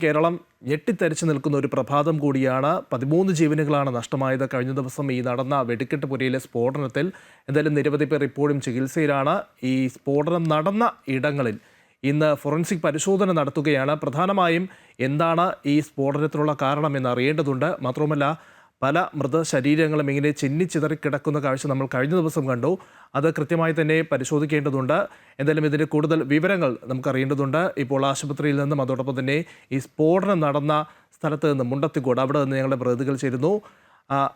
കേരളം ഞെട്ടിത്തരിച്ചു നിൽക്കുന്ന ഒരു പ്രഭാതം കൂടിയാണ്. 13 ജീവനുകളാണ് നഷ്ടമായത്. കഴിഞ്ഞ ദിവസം ഈ നടന്ന വെടിക്കെട്ട് പുരയിലെ സ്ഫോടനത്തിൽ എന്തായാലും നിരവധി പേർ ഇപ്പോഴും ചികിത്സയിലാണ്. ഈ സ്ഫോടനം നടന്ന ഇടങ്ങളിൽ ഇന്ന് ഫോറൻസിക് പരിശോധന നടത്തുകയാണ്. പ്രധാനമായും എന്താണ് ഈ സ്ഫോടനത്തിനുള്ള കാരണം എന്ന് അറിയേണ്ടതുണ്ട്. മാത്രവുമല്ല, പല മൃതശരീരങ്ങളും ഇങ്ങനെ ചിന്നിച്ചിതറി കിടക്കുന്ന കാഴ്ച നമ്മൾ കഴിഞ്ഞ ദിവസം കണ്ടു. അത് കൃത്യമായി തന്നെ പരിശോധിക്കേണ്ടതുണ്ട്. എന്തായാലും ഇതിൻ്റെ കൂടുതൽ വിവരങ്ങൾ നമുക്കറിയേണ്ടതുണ്ട്. ഇപ്പോൾ ആശുപത്രിയിൽ നിന്നും അതോടൊപ്പം തന്നെ ഈ സ്ഫോടനം നടന്ന സ്ഥലത്ത് നിന്ന് മുണ്ടത്തിക്കോട് അവിടെ നിന്ന് ഞങ്ങളുടെ പ്രതിനിധികൾ ചേരുന്നു.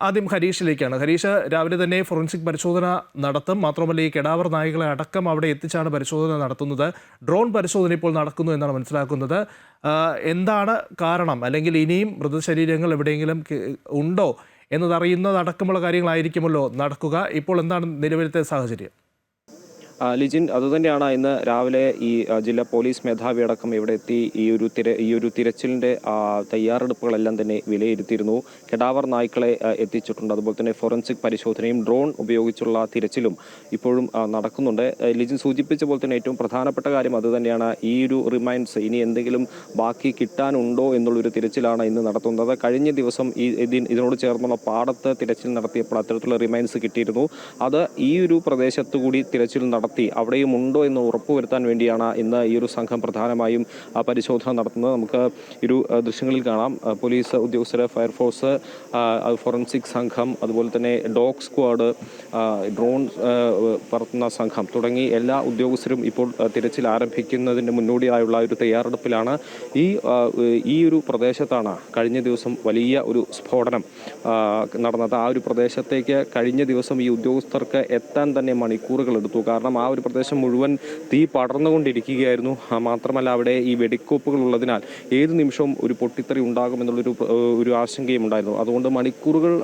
ആദ്യം ഹരീഷിലേക്കാണ്. ഹരീഷ്, രാവിലെ തന്നെ ഫോറൻസിക് പരിശോധന നടത്തും. മാത്രമല്ല, ഈ കെടാവർ നായ്ക്കളെ അടക്കം അവിടെ എത്തിച്ചാണ് പരിശോധന നടത്തുന്നത്. ഡ്രോൺ പരിശോധന ഇപ്പോൾ നടക്കുന്നു എന്നാണ് മനസ്സിലാക്കുന്നത്. എന്താണ് കാരണം, അല്ലെങ്കിൽ ഇനിയും മൃതശരീരങ്ങൾ എവിടെയെങ്കിലും ഉണ്ടോ എന്നതറിയുന്നതടക്കമുള്ള കാര്യങ്ങളായിരിക്കുമല്ലോ നടക്കുക. ഇപ്പോൾ എന്താണ് നിലവിലത്തെ സാഹചര്യം? ലിജിൻ, അതുതന്നെയാണ് ഇന്ന് രാവിലെ ഈ ജില്ലാ പോലീസ് മേധാവി അടക്കം ഇവിടെ എത്തി ഈ ഒരു തിരച്ചിലിൻ്റെ തയ്യാറെടുപ്പുകളെല്ലാം തന്നെ വിലയിരുത്തിയിരുന്നു. കെടാവർ നായ്ക്കളെ എത്തിച്ചിട്ടുണ്ട്. അതുപോലെ തന്നെ ഫോറൻസിക് പരിശോധനയും ഡ്രോൺ ഉപയോഗിച്ചുള്ള തിരച്ചിലും ഇപ്പോഴും നടക്കുന്നുണ്ട്. ലിജിൻ സൂചിപ്പിച്ച പോലെ തന്നെ ഏറ്റവും പ്രധാനപ്പെട്ട കാര്യം അതുതന്നെയാണ്. ഈ ഒരു റിമൈൻസ് ഇനി എന്തെങ്കിലും ബാക്കി കിട്ടാനുണ്ടോ എന്നുള്ളൊരു തിരച്ചിലാണ് ഇന്ന് നടത്തുന്നത്. കഴിഞ്ഞ ദിവസം ഇതിനോട് ചേർന്നുള്ള പാടത്ത് തിരച്ചിൽ നടത്തിയപ്പോൾ അത്തരത്തിലുള്ള റിമൈൻസ് കിട്ടിയിരുന്നു. അത് ഈ ഒരു പ്രദേശത്തു കൂടി തിരച്ചിൽ നടത്തി അവിടെയും ഉണ്ടോ എന്ന് ഉറപ്പുവരുത്താൻ വേണ്ടിയാണ് ഇന്ന് ഈ ഒരു സംഘം പ്രധാനമായും പരിശോധന നടത്തുന്നത്. നമുക്ക് ഇരു ദൃശ്യങ്ങളിൽ കാണാം. പോലീസ് ഉദ്യോഗസ്ഥർ, ഫയർഫോഴ്സ്, ഫോറൻസിക് സംഘം, അതുപോലെ തന്നെ ഡോഗ് സ്ക്വാഡ്, ഡ്രോൺ പറത്തുന്ന സംഘം തുടങ്ങി എല്ലാ ഉദ്യോഗസ്ഥരും ഇപ്പോൾ തിരച്ചിൽ ആരംഭിക്കുന്നതിന് മുന്നോടിയായുള്ള ഒരു തയ്യാറെടുപ്പിലാണ്. ഈ ഒരു പ്രദേശത്താണ് കഴിഞ്ഞ ദിവസം വലിയ ഒരു സ്ഫോടനം നടന്നത്. ആ ഒരു പ്രദേശത്തേക്ക് കഴിഞ്ഞ ദിവസം ഈ ഉദ്യോഗസ്ഥർക്ക് എത്താൻ തന്നെ മണിക്കൂറുകൾ എടുത്തു. കാരണം ആ ഒരു പ്രദേശം മുഴുവൻ തീ പടർന്നുകൊണ്ടിരിക്കുകയായിരുന്നു. മാത്രമല്ല, അവിടെ ഈ വെടിക്കോപ്പുകൾ ഉള്ളതിനാൽ ഏത് നിമിഷവും ഒരു പൊട്ടിത്തെറി ഉണ്ടാകുമെന്നുള്ളൊരു ആശങ്കയും ഉണ്ടായിരുന്നു. അതുകൊണ്ട് മണിക്കൂറുകൾ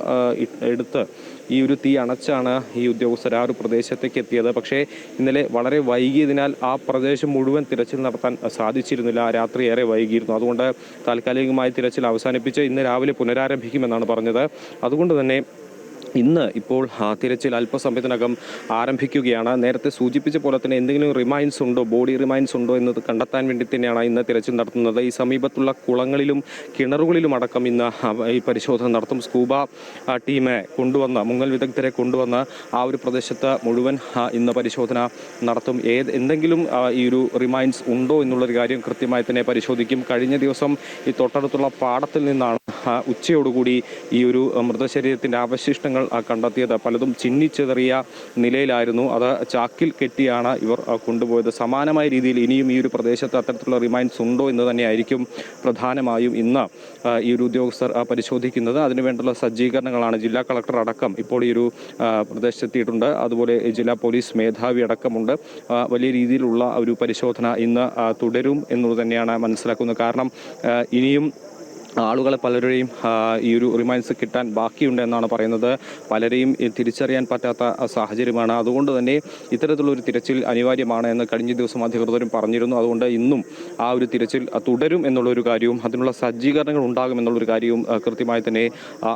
എടുത്ത് ഈ ഒരു തീ അണച്ചാണ് ഈ ഉദ്യോഗസ്ഥർ ആ ഒരു പ്രദേശത്തേക്ക് എത്തിയത്. പക്ഷേ ഇന്നലെ വളരെ വൈകിയതിനാൽ ആ പ്രദേശം മുഴുവൻ തിരച്ചിൽ നടത്താൻ സാധിച്ചിരുന്നില്ല. രാത്രി ഏറെ വൈകിയിരുന്നു. അതുകൊണ്ട് താൽക്കാലികമായി തിരച്ചിൽ അവസാനിപ്പിച്ച് ഇന്ന് രാവിലെ പുനരാരംഭിക്കുമെന്നാണ് പറഞ്ഞത്. അതുകൊണ്ട് തന്നെ ഇന്ന് ഇപ്പോൾ തിരച്ചിൽ അല്പസമയത്തിനകം ആരംഭിക്കുകയാണ്. നേരത്തെ സൂചിപ്പിച്ച പോലെ തന്നെ എന്തെങ്കിലും റിമൈൻസ് ഉണ്ടോ, ബോഡി റിമൈൻസ് ഉണ്ടോ എന്നത് കണ്ടെത്താൻ വേണ്ടി തന്നെയാണ് ഇന്ന് തിരച്ചിൽ നടത്തുന്നത്. ഈ സമീപത്തുള്ള കുളങ്ങളിലും കിണറുകളിലും അടക്കം ഇന്ന് ഈ പരിശോധന നടത്തും. സ്കൂബ ടീമെ കൊണ്ടുവന്ന്, മുങ്ങൽ വിദഗ്ധരെ കൊണ്ടുവന്ന് ആ ഒരു പ്രദേശത്ത് മുഴുവൻ ഇന്ന് പരിശോധന നടത്തും. എന്തെങ്കിലും ഈ ഒരു റിമൈൻസ് ഉണ്ടോ എന്നുള്ളൊരു കാര്യം കൃത്യമായി തന്നെ പരിശോധിക്കും. കഴിഞ്ഞ ദിവസം ഈ തൊട്ടടുത്തുള്ള പാടത്തിൽ നിന്നാണ് ഉച്ചയോടുകൂടി ഈ ഒരു മൃതശരീരത്തിൻ്റെ അവശിഷ്ടങ്ങൾ കണ്ടെത്തിയത്. പലതും ചിന്നിച്ചെതറിയ നിലയിലായിരുന്നു. അത് ചാക്കിൽ കെട്ടിയാണ് ഇവർ കൊണ്ടുപോയത്. സമാനമായ രീതിയിൽ ഇനിയും ഈ ഒരു പ്രദേശത്ത് അത്തരത്തിലുള്ള റിമൈൻസ് ഉണ്ടോ എന്ന് തന്നെയായിരിക്കും പ്രധാനമായും ഇന്ന് ഈ ഒരു ഉദ്യോഗസ്ഥർ പരിശോധിക്കുന്നത്. അതിനുവേണ്ടുള്ള സജ്ജീകരണങ്ങളാണ് ജില്ലാ കളക്ടർ അടക്കം ഇപ്പോൾ ഈ ഒരു പ്രദേശത്തെത്തിയിട്ടുണ്ട്. അതുപോലെ ജില്ലാ പോലീസ് മേധാവി അടക്കമുണ്ട്. വലിയ രീതിയിലുള്ള ഒരു പരിശോധന ഇന്ന് തുടരും എന്നുള്ളത് തന്നെയാണ് മനസ്സിലാക്കുന്നത്. കാരണം ഇനിയും ആളുകളെ പലരെയും ഈ ഒരു റിമൈൻസ് കിട്ടാൻ ബാക്കിയുണ്ട് എന്നാണ് പറയുന്നത്. പലരെയും തിരിച്ചറിയാൻ പറ്റാത്ത സാഹചര്യമാണ്. അതുകൊണ്ട് തന്നെ ഇത്തരത്തിലുള്ളൊരു തിരച്ചിൽ അനിവാര്യമാണ് എന്ന് കഴിഞ്ഞ ദിവസം അധികൃതരും പറഞ്ഞിരുന്നു. അതുകൊണ്ട് ഇന്നും ആ ഒരു തിരച്ചിൽ തുടരും എന്നുള്ളൊരു കാര്യവും അതിനുള്ള സജ്ജീകരണങ്ങൾ ഉണ്ടാകുമെന്നുള്ളൊരു കാര്യവും കൃത്യമായി തന്നെ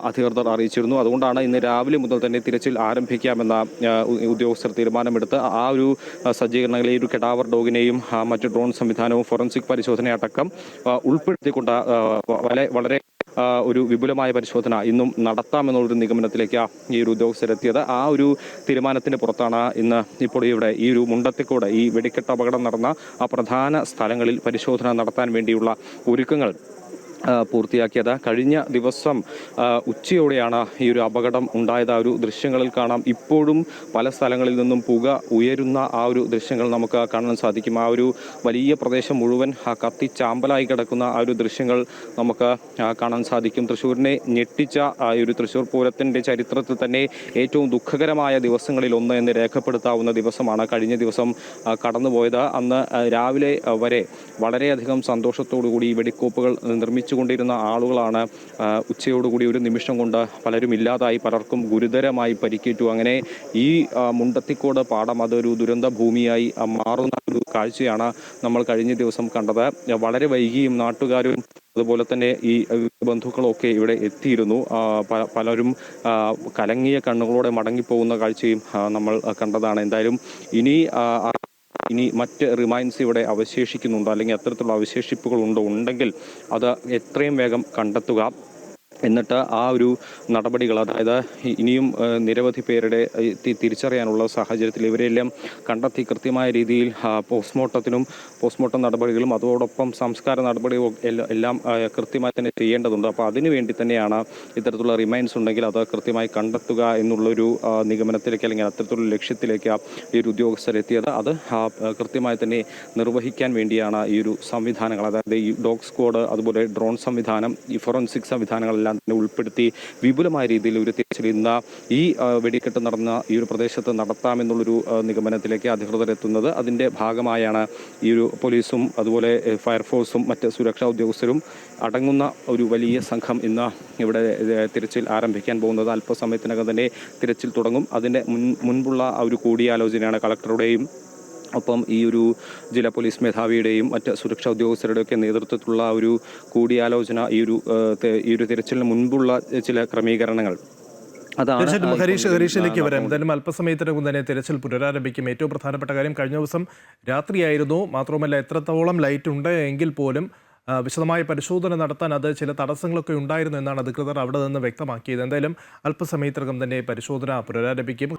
അധികൃതർ അറിയിച്ചിരുന്നു. അതുകൊണ്ടാണ് ഇന്ന് രാവിലെ മുതൽ തന്നെ തിരച്ചിൽ ആരംഭിക്കാമെന്ന ഉദ്യോഗസ്ഥർ തീരുമാനമെടുത്ത് ആ ഒരു സജ്ജീകരണങ്ങളെ, ഒരു കെടാവർ ഡോഗിനെയും മറ്റ് ഡ്രോൺ സംവിധാനവും ഫോറൻസിക് പരിശോധനയടക്കം ഉൾപ്പെടുത്തിക്കൊണ്ട് വളരെ ഒരു വിപുലമായ പരിശോധന ഇന്നും നടത്താമെന്നുള്ളൊരു നിഗമനത്തിലേക്ക് ഈ ഒരു ഉദ്യോഗസ്ഥരെത്തിയത്. ആ ഒരു തീരുമാനത്തിന് പുറത്താണ് ഇന്ന് ഇപ്പോൾ ഇവിടെ ഈ ഒരു മുണ്ടത്തിക്കോട് ഈ വെടിക്കെട്ട് അപകടം നടന്ന ആ പ്രധാന സ്ഥലങ്ങളിൽ പരിശോധന നടത്താൻ വേണ്ടിയുള്ള ഒരുക്കങ്ങൾ പൂർത്തിയാക്കിയത്. കഴിഞ്ഞ ദിവസം ഉച്ചയോടെയാണ് ഈ ഒരു അപകടം ഉണ്ടായത്. ആ ഒരു ദൃശ്യങ്ങളിൽ കാണാം. ഇപ്പോഴും പല സ്ഥലങ്ങളിൽ നിന്നും പുക ഉയരുന്ന ആ ഒരു ദൃശ്യങ്ങൾ നമുക്ക് കാണാൻ സാധിക്കും. ആ ഒരു വലിയ പ്രദേശം മുഴുവൻ കത്തിച്ചാമ്പലായി കിടക്കുന്ന ആ ഒരു ദൃശ്യങ്ങൾ നമുക്ക് കാണാൻ സാധിക്കും. തൃശ്ശൂരിനെ ഞെട്ടിച്ച ആ ഒരു തൃശ്ശൂർ പൂരത്തിൻ്റെ ചരിത്രത്തിൽ തന്നെ ഏറ്റവും ദുഃഖകരമായ ദിവസങ്ങളിൽ ഒന്ന് എന്ന് രേഖപ്പെടുത്താവുന്ന ദിവസമാണ് കഴിഞ്ഞ ദിവസം കടന്നുപോയത്. അന്ന് രാവിലെ വരെ വളരെയധികം സന്തോഷത്തോടു കൂടി ഈ വെടിക്കോപ്പുകൾ കൊണ്ടിരുന്ന ആളുകളാണ് ഉച്ചയോടുകൂടി ഒരു നിമിഷം കൊണ്ട് പലരും ഇല്ലാതായി, പലർക്കും ഗുരുതരമായി പരിക്കേറ്റു. അങ്ങനെ ഈ മുണ്ടത്തിക്കോട് പാടം അതൊരു ദുരന്ത ഭൂമിയായി മാറുന്ന ഒരു കാഴ്ചയാണ് നമ്മൾ കഴിഞ്ഞ ദിവസം കണ്ടത്. വളരെ വൈകിയും നാട്ടുകാരും അതുപോലെ തന്നെ ഈ ബന്ധുക്കളൊക്കെ ഇവിടെ എത്തിയിരുന്നു. പലരും കലങ്ങിയ കണ്ണുകളോടെ മടങ്ങിപ്പോകുന്ന കാഴ്ചയും നമ്മൾ കണ്ടതാണ്. എന്തായാലും ഇനി ഇനി മറ്റ് റിമൈൻസ് ഇവിടെ അവശേഷിക്കുന്നുണ്ടോ, അല്ലെങ്കിൽ അത്തരത്തിലുള്ള അവശേഷിപ്പുകളുണ്ടോ, ഉണ്ടെങ്കിൽ അത് എത്രയും വേഗം കണ്ടെത്തുക. എന്നിട്ട് ആ ഒരു നടപടികൾ, അതായത് ഇനിയും നിരവധി പേരുടെ തിരിച്ചറിയാനുള്ള സാഹചര്യത്തിൽ ഇവരെല്ലാം കണ്ടെത്തി കൃത്യമായ രീതിയിൽ പോസ്റ്റ്മോർട്ടം നടപടികളും അതോടൊപ്പം സംസ്കാര നടപടികളും എല്ലാം കൃത്യമായി തന്നെ ചെയ്യേണ്ടതുണ്ട്. അപ്പോൾ അതിനു വേണ്ടി തന്നെയാണ് ഇത്തരത്തിലുള്ള റിമൈൻസ് ഉണ്ടെങ്കിൽ അത് കൃത്യമായി കണ്ടെത്തുക എന്നുള്ളൊരു നിഗമനത്തിലേക്ക്, അല്ലെങ്കിൽ അത്തരത്തിലുള്ള ലക്ഷ്യത്തിലേക്ക് ഈ ഒരു ഉദ്യോഗസ്ഥരെത്തിയത്. അത് കൃത്യമായി തന്നെ നിർവഹിക്കാൻ വേണ്ടിയാണ് ഈ ഒരു സംവിധാനങ്ങൾ, അതായത് ഈ ഡോഗ് സ്ക്വാഡ്, അതുപോലെ ഡ്രോൺ സംവിധാനം, ഈ ഫോറൻസിക് സംവിധാനങ്ങളെല്ലാം തന്നെ ഉൾപ്പെടുത്തി വിപുലമായ രീതിയിൽ ഒരു തിരച്ചിൽ ഇന്ന് ഈ വെടിക്കെട്ട് നടന്ന ഈ ഒരു പ്രദേശത്ത് നടത്താമെന്നുള്ളൊരു നിഗമനത്തിലേക്ക് അധികൃതർ എത്തുന്നത്. അതിൻ്റെ ഭാഗമായാണ് ഈ ഒരു പോലീസും അതുപോലെ ഫയർഫോഴ്സും മറ്റ് സുരക്ഷാ ഉദ്യോഗസ്ഥരും അടങ്ങുന്ന ഒരു വലിയ സംഘം ഇന്ന് ഇവിടെ തിരച്ചിൽ ആരംഭിക്കാൻ പോകുന്നത്. അല്പസമയത്തിനകം തന്നെ തിരച്ചിൽ തുടങ്ങും. അതിൻ്റെ മുൻപുള്ള ആ ഒരു കൂടിയാലോചനയാണ് കളക്ടറുടെയും ഒപ്പം ഈ ഒരു ജില്ലാ പോലീസ് മേധാവിയുടെയും മറ്റ് സുരക്ഷാ ഉദ്യോഗസ്ഥരുടെയൊക്കെ നേതൃത്വത്തിലുള്ള ഒരു കൂടിയാലോചന, ഈ ഒരു തിരച്ചിലിന് മുൻപുള്ള ചില ക്രമീകരണങ്ങൾ, അതാണ്. തീർച്ചയായിട്ടും ഹരീഷിലേക്ക് വരാം. എന്തായാലും അല്പസമയത്തിനകം തന്നെ തിരച്ചിൽ പുനരാരംഭിക്കും. ഏറ്റവും പ്രധാനപ്പെട്ട കാര്യം, കഴിഞ്ഞ ദിവസം രാത്രിയായിരുന്നു. മാത്രമല്ല, എത്രത്തോളം ലൈറ്റ് ഉണ്ട് എങ്കിൽ പോലും വിശദമായ പരിശോധന നടത്താൻ അത് ചില തടസ്സങ്ങളൊക്കെ ഉണ്ടായിരുന്നു എന്നാണ് അധികൃതർ അവിടെ നിന്ന് വ്യക്തമാക്കിയത്. എന്തായാലും അല്പസമയത്തിനകം തന്നെ പരിശോധന പുനരാരംഭിക്കും.